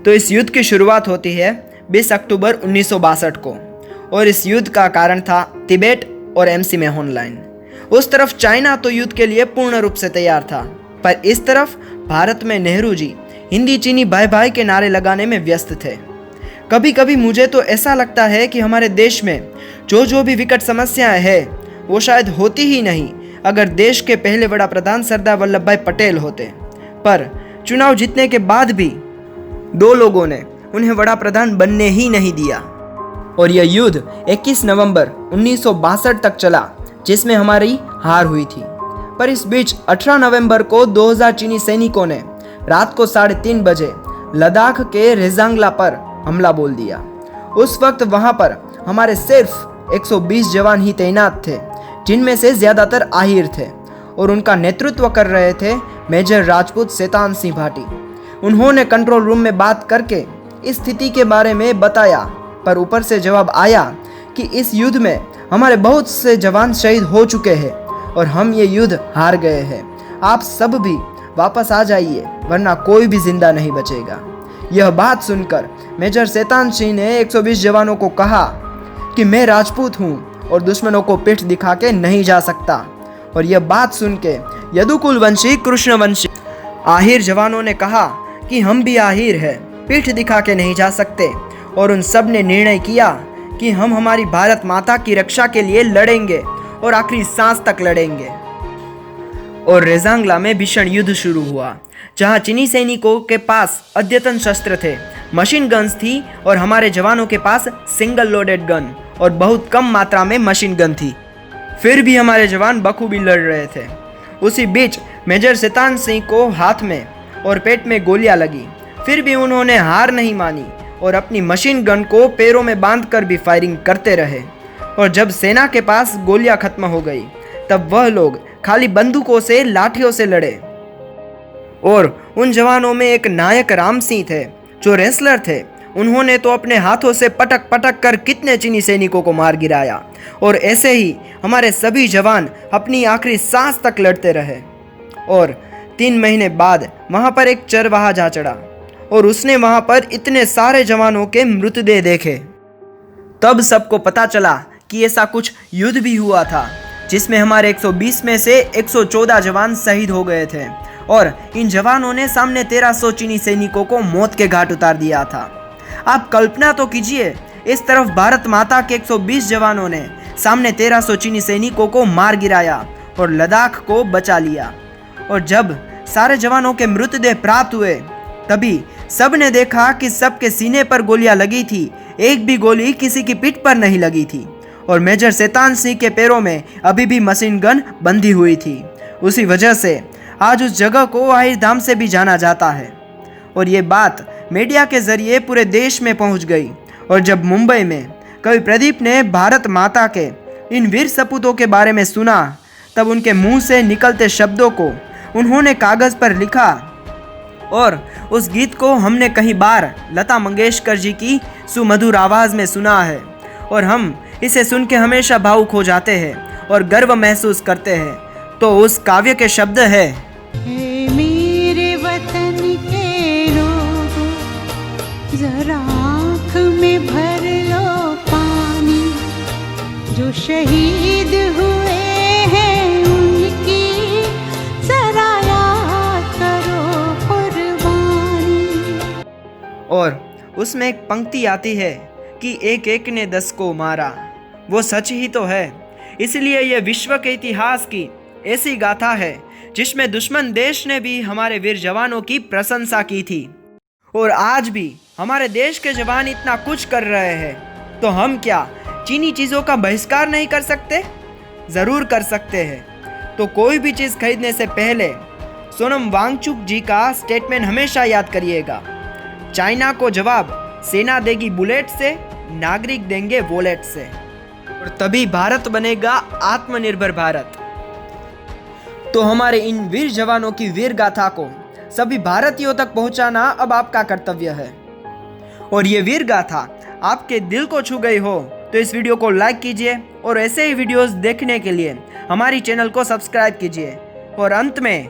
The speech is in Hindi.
तो इस युद्ध की शुरुआत होती है 20 अक्टूबर 1962 को, और इस युद्ध का कारण था तिब्बत और एमसी मेहोन लाइन। उस तरफ चाइना तो युद्ध के लिए पूर्ण रूप से तैयार था, पर इस तरफ भारत में नेहरू जी हिंदी चीनी भाई भाई के नारे लगाने में व्यस्त थे। कभी कभी मुझे तो ऐसा लगता है कि हमारे देश में जो भी विकट समस्याएं हैं वो शायद होती ही नहीं अगर देश के पहले बड़ा प्रधान सरदार वल्लभ भाई पटेल होते। पर चुनाव जीतने के बाद भी 2 लोगों ने उन्हें बड़ा प्रधान बनने ही नहीं दिया, और यह युद्ध 21 नवंबर 1962 तक चला, जिसमें हमारी हार हुई थी। पर इस बीच 18 नवंबर को 2000 चीनी सैनिकों ने रात को 3:30 बजे लद्दाख के रेजांगला पर हमला बोल दिया। उस वक्त वहां पर हमारे सिर्फ 120 जवान ही तैनात थे, जिनमें से ज्यादातर आहिर थे, और उनका नेतृत्व कर रहे थे मेजर राजपूत सेतान सिंह भाटी। उन्होंने कंट्रोल रूम में बात करके इस स्थिति के बारे में बताया, पर ऊपर से जवाब आया कि इस युद्ध में हमारे बहुत से जवान शहीद हो चुके हैं और हम ये युद्ध हार गए हैं। आप सब भी वापस आ जाइए, वरना कोई भी जिंदा नहीं बचेगा। यह बात सुनकर मेजर सेतान सिंह ने 120 जवानों को कहा कि मैं राजपूत हूँ और दुश्मनों को पीठ दिखा के नहीं जा सकता। और यह बात सुन के यदुकुल वंशी कृष्णवंशी आहिर जवानों ने कहा कि हम भी आहिर हैं, पीठ दिखा के नहीं जा सकते। और उन सब ने निर्णय किया कि हम हमारी भारत माता की रक्षा के लिए लड़ेंगे और आखिरी सांस तक लड़ेंगे। और रेजांगला में भीषण युद्ध शुरू हुआ, जहां चीनी सैनिकों के पास अद्यतन शस्त्र थे, मशीन गन्स थी, और हमारे जवानों के पास सिंगल लोडेड गन और बहुत कम मात्रा में मशीन गन थी। फिर भी हमारे जवान बखूबी लड़ रहे थे। उसी बीच मेजर सेतान सिंह को हाथ में और पेट में गोलियां लगी, फिर भी उन्होंने हार नहीं मानी और अपनी मशीन गन को पैरों में बांधकर भी फायरिंग करते रहे। और जब सेना के पास गोलियां खत्म हो गई, तब वह लोग खाली बंदूकों से, लाठियों से लड़े। और उन जवानों में एक नायक राम सिंह थे, जो रेसलर थे। उन्होंने तो अपने हाथों से पटक पटक कर कितने चीनी सैनिकों को मार गिराया। और ऐसे ही हमारे सभी जवान अपनी आखिरी सांस तक लड़ते रहे। और 3 महीने बाद वहां पर एक चरवाहा जा चढ़ा, और उसने वहां पर इतने सारे जवानों के मृतदेह देखे। तब सबको पता चला कि ऐसा कुछ युद्ध भी हुआ था, जिसमें हमारे 120 में से 114 जवान शहीद हो गए थे, और इन जवानों ने सामने 1300 चीनी सैनिकों को मौत के घाट उतार दिया था। आप कल्पना तो कीजिए, इस तरफ भारत माता के 120 जवानों ने सामने 1300 चीनी सैनिकों को मार गिराया और लद्दाख को बचा लिया। और जब सारे जवानों के मृतदेह प्राप्त हुए, तभी सब ने देखा कि सबके सीने पर गोलियां लगी थी, एक भी गोली किसी की पीठ पर नहीं लगी थी। और मेजर सेतान सिंह के पैरों में अभी भी मशीन गन बंधी हुई थी। उसी वजह से आज उस जगह को आहिर धाम से भी जाना जाता है। और ये बात मीडिया के जरिए पूरे देश में पहुंच गई। और जब मुंबई में कवि प्रदीप ने भारत माता के इन वीर सपूतों के बारे में सुना, तब उनके मुंह से निकलते शब्दों को उन्होंने कागज पर लिखा, और उस गीत को हमने कई बार लता मंगेशकर जी की सुमधुर आवाज़ में सुना है। और हम इसे सुन के हमेशा भावुक हो जाते हैं और गर्व महसूस करते हैं। तो उस काव्य के शब्द है, मेरे वतन के लोगों, जरा आँख में भर लो पानी, जो शहीद हुए हैं उनकी जरा याद करो कुर्बानी। और उसमें एक पंक्ति आती है कि एक एक ने 10 को मारा। वो सच ही तो है। इसलिए यह विश्व के इतिहास की ऐसी गाथा है जिसमें दुश्मन देश ने भी हमारे वीर जवानों की प्रशंसा की थी। और आज भी हमारे देश के जवान इतना कुछ कर रहे हैं, तो हम क्या चीनी चीज़ों का बहिष्कार नहीं कर सकते? ज़रूर कर सकते हैं। तो कोई भी चीज़ खरीदने से पहले सोनम वांगचुक जी का स्टेटमेंट हमेशा याद करिएगा। चाइना को जवाब सेना देगी बुलेट से, नागरिक देंगे वॉलेट से, और तभी भारत बनेगा आत्मनिर्भर भारत। तो हमारे इन वीर जवानों की वीर गाथा को सभी भारतीयों तक पहुंचाना अब आपका कर्तव्य है। और ये वीर गाथा आपके दिल को छू गई हो तो इस वीडियो को लाइक कीजिए, और ऐसे ही वीडियोस देखने के लिए हमारी चैनल को सब्सक्राइब कीजिए। और अंत में